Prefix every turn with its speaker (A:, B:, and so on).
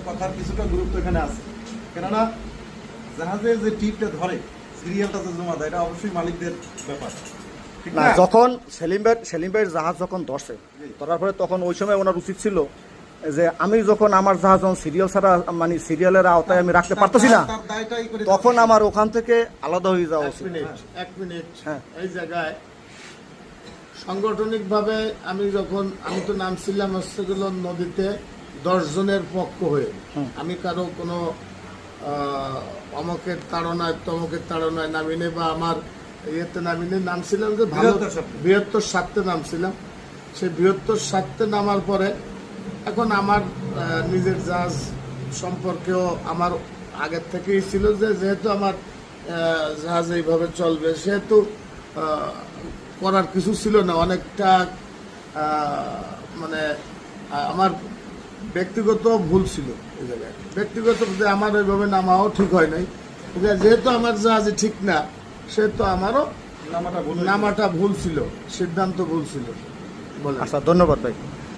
A: কথার কিছুটা গুরুত্ব এখানে আছে, কেননা জাহাজে যে টিপটা ধরে সিরিয়ালটা যে জমা দেয় এটা অবশ্যই মালিকদের ব্যাপার, ঠিক
B: না
A: না?
B: যখন সেলিম ভাইয়ের জাহাজ যখন ধরছে, ধরার পরে তখন ওই সময় ওনার উচিত ছিল যে আমি যখন আমার জাহাজ যখন সিরিয়াল ছাড়া মানে সিরিয়ালের আওতায় আমি রাখতে পারতেছি না,
A: তার দায়টাই করে
B: তখন আমার ওখান থেকে আলাদা হয়ে যাওয়া উচিত।
C: এক মিনিট
B: হ্যাঁ।
C: এই জায়গায় সাংগঠনিকভাবে আমি তো নামছিলাম হচ্ছে গেলো নদীতে 10 জনের পক্ষ হয়ে। আমি কারো কোনো অমকের তাড়নায় তমকের তাড়নায় নামিনে বা আমার ইয়েতে নামিনে নামছিলাম যে ভালো বৃহত্তর স্বার্থে নামছিলাম। সেই বৃহত্তর স্বার্থে নামার পরে এখন আমার নিজের জাহাজ সম্পর্কেও আমার আগের থেকেই ছিল যে যেহেতু আমার জাহাজ এইভাবে চলবে সেহেতু করার কিছু ছিল না। অনেকটা মানে আমার ব্যক্তিগত ভুল ছিল এই জায়গায়, ব্যক্তিগত যে আমার ওইভাবে নামাও ঠিক হয় নাই। যেহেতু আমার জাহাজে ঠিক না সেহেতু আমারও নামাটা ভুল ছিল, সিদ্ধান্ত ভুল ছিল বলে।
B: আচ্ছা, ধন্যবাদ ভাই।